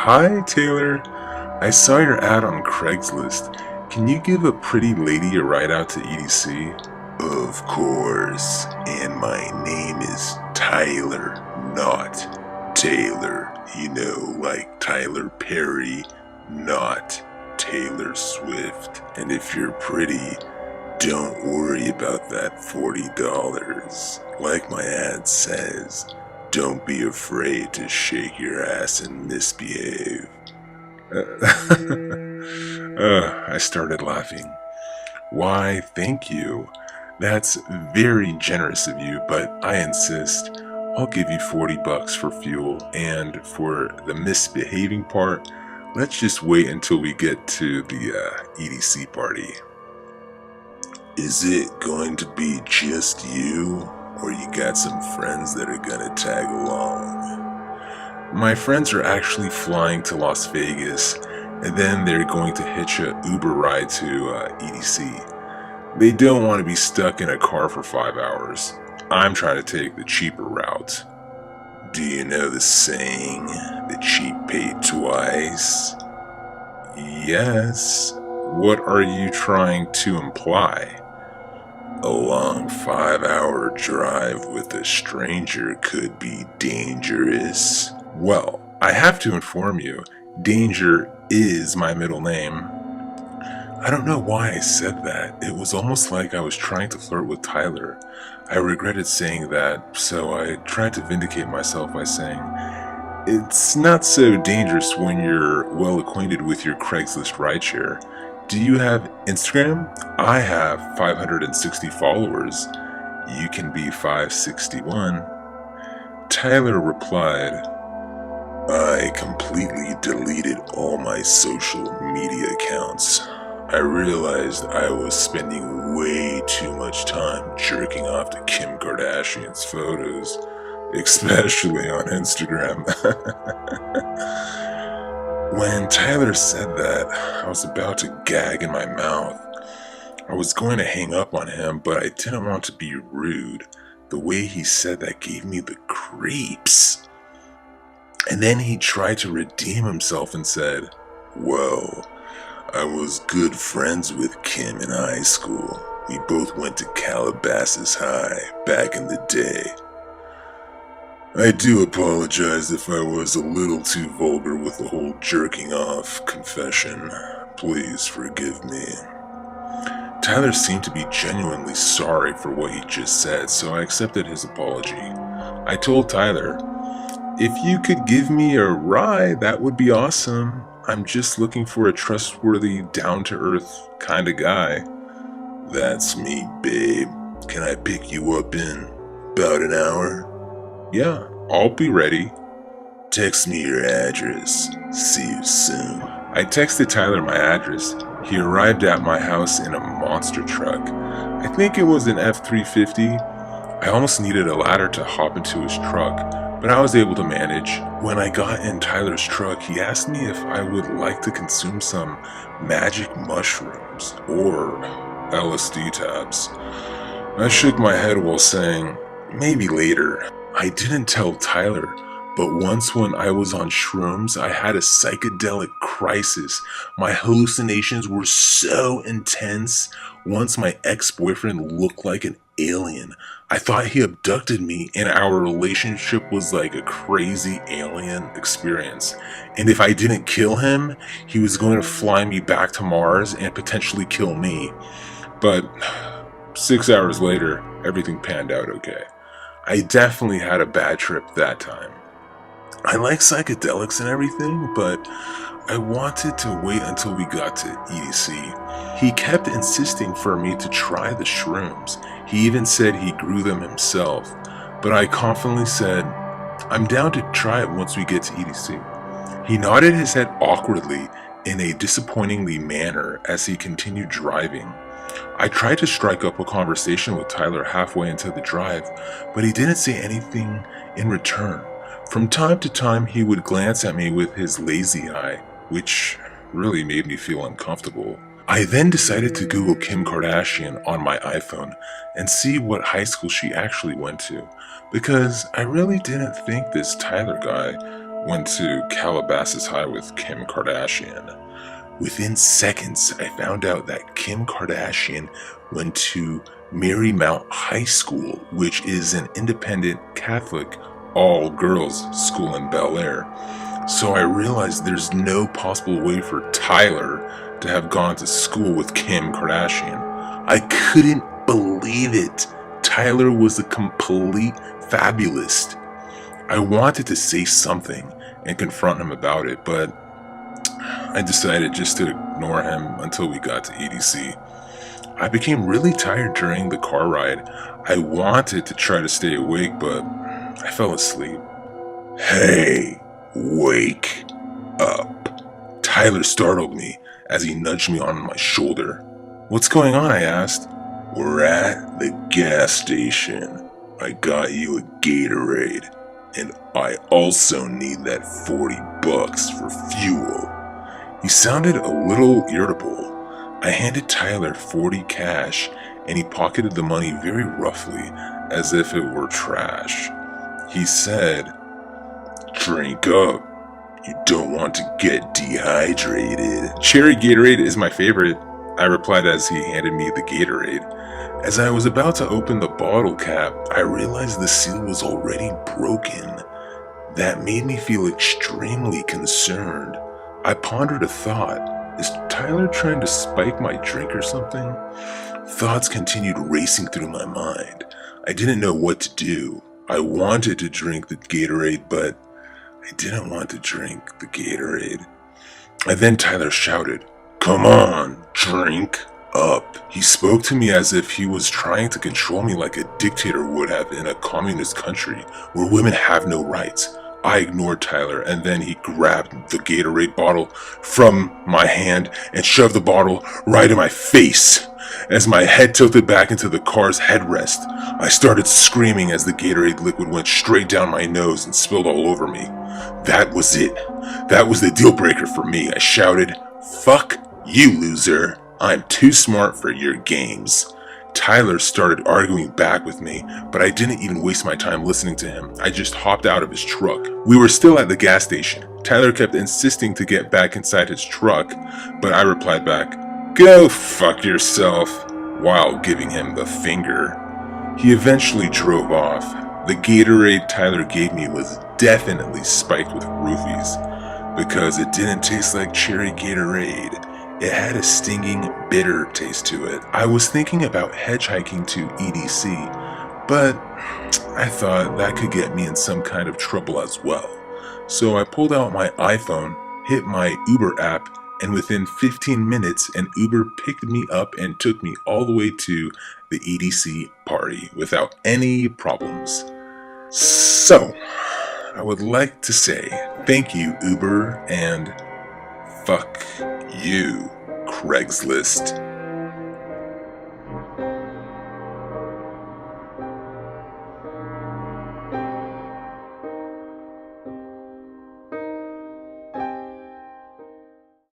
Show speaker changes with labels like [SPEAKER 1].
[SPEAKER 1] Hi, Taylor. I saw your ad on Craigslist. Can you give a pretty lady a ride out to EDC? Of course. And my name is Tyler, not Taylor. You know, like Tyler Perry, not Taylor Swift. And if you're pretty, don't worry about that $40. Like my ad says, don't be afraid to shake your ass and misbehave. I started laughing. Why, thank you. That's very generous of you, but I insist. I'll give you $40 for fuel, and for the misbehaving part, let's just wait until we get to the EDC party. Is it going to be just you, or you got some friends that are gonna tag along? My friends are actually flying to Las Vegas, and then they're going to hitch a Uber ride to EDC. They don't want to be stuck in a car for 5 hours. I'm trying to take the cheaper route. Do you know the saying, the cheap pay twice? Yes. What are you trying to imply? A long 5-hour drive with a stranger could be dangerous. Well, I have to inform you, Danger is my middle name. I don't know why I said that. It was almost like I was trying to flirt with Tyler. I regretted saying that, so I tried to vindicate myself by saying, it's not so dangerous when you're well acquainted with your Craigslist rideshare. Do you have Instagram? I have 560 followers. You can be 561. Tyler replied, I completely deleted all my social media accounts. I realized I was spending way too much time jerking off to Kim Kardashian's photos, especially on Instagram. When Tyler said that, I was about to gag in my mouth. I was going to hang up on him, but I didn't want to be rude. The way he said that gave me the creeps. And then he tried to redeem himself and said, well, I was good friends with Kim in high school. We both went to Calabasas High back in the day. I do apologize if I was a little too vulgar with the whole jerking off confession. Please forgive me. Tyler seemed to be genuinely sorry for what he just said, so I accepted his apology. I told Tyler, if you could give me a ride, that would be awesome. I'm just looking for a trustworthy, down-to-earth kind of guy. That's me, babe. Can I pick you up in about an hour? Yeah, I'll be ready. Text me your address. See you soon. I texted Tyler my address. He arrived at my house in a monster truck. I think it was an F-350. I almost needed a ladder to hop into his truck, but I was able to manage. When I got in Tyler's truck, he asked me if I would like to consume some magic mushrooms or LSD tabs. I shook my head while saying, maybe later. I didn't tell Tyler, but once when I was on shrooms, I had a psychedelic crisis. My hallucinations were so intense. Once my ex-boyfriend looked like an alien. I thought he abducted me, and our relationship was like a crazy alien experience. And if I didn't kill him, he was going to fly me back to Mars and potentially kill me. But 6 hours later, everything panned out okay. I definitely had a bad trip that time. I like psychedelics and everything, but I wanted to wait until we got to EDC. He kept insisting for me to try the shrooms. He even said he grew them himself, but I confidently said, I'm down to try it once we get to EDC. He nodded his head awkwardly in a disappointingly manner as he continued driving. I tried to strike up a conversation with Tyler halfway into the drive, but he didn't say anything in return. From time to time, he would glance at me with his lazy eye, which really made me feel uncomfortable. I then decided to Google Kim Kardashian on my iPhone and see what high school she actually went to, because I really didn't think this Tyler guy went to Calabasas High with Kim Kardashian. Within seconds, I found out that Kim Kardashian went to Marymount High School, which is an independent Catholic all-girls school in Bel Air. So I realized there's no possible way for Tyler to have gone to school with Kim Kardashian. I couldn't believe it. Tyler was a complete fabulist. I wanted to say something and confront him about it, but I decided just to ignore him until we got to EDC. I became really tired during the car ride. I wanted to try to stay awake, but I fell asleep. Hey, wake up. Tyler startled me as he nudged me on my shoulder. What's going on? I asked. We're at the gas station. I got you a Gatorade, and I also need that $40 for fuel. He sounded a little irritable. I handed Tyler 40 cash, and he pocketed the money very roughly, as if it were trash. He said, "Drink up. You don't want to get dehydrated." Cherry Gatorade is my favorite, I replied as he handed me the Gatorade. As I was about to open the bottle cap, I realized the seal was already broken. That made me feel extremely concerned. I pondered a thought. Is Tyler trying to spike my drink or something? Thoughts continued racing through my mind. I didn't know what to do. I wanted to drink the Gatorade, but I didn't want to drink the Gatorade. And then Tyler shouted, "Come on, drink up." He spoke to me as if he was trying to control me like a dictator would have in a communist country where women have no rights. I ignored Tyler, and then he grabbed the Gatorade bottle from my hand and shoved the bottle right in my face. As my head tilted back into the car's headrest, I started screaming as the Gatorade liquid went straight down my nose and spilled all over me. That was it. That was the deal breaker for me. I shouted, "Fuck you, loser. I'm too smart for your games." Tyler started arguing back with me, but I didn't even waste my time listening to him. I just hopped out of his truck. We were still at the gas station. Tyler kept insisting to get back inside his truck, but I replied back, "Go fuck yourself," while giving him the finger. He eventually drove off. The Gatorade Tyler gave me was definitely spiked with roofies, because it didn't taste like cherry Gatorade. It had a stinging, bitter taste to it. I was thinking about hitchhiking to EDC, but I thought that could get me in some kind of trouble as well. So I pulled out my iPhone, hit my Uber app, and within 15 minutes, an Uber picked me up and took me all the way to the EDC party without any problems. So, I would like to say thank you, Uber, and fuck you, Craigslist.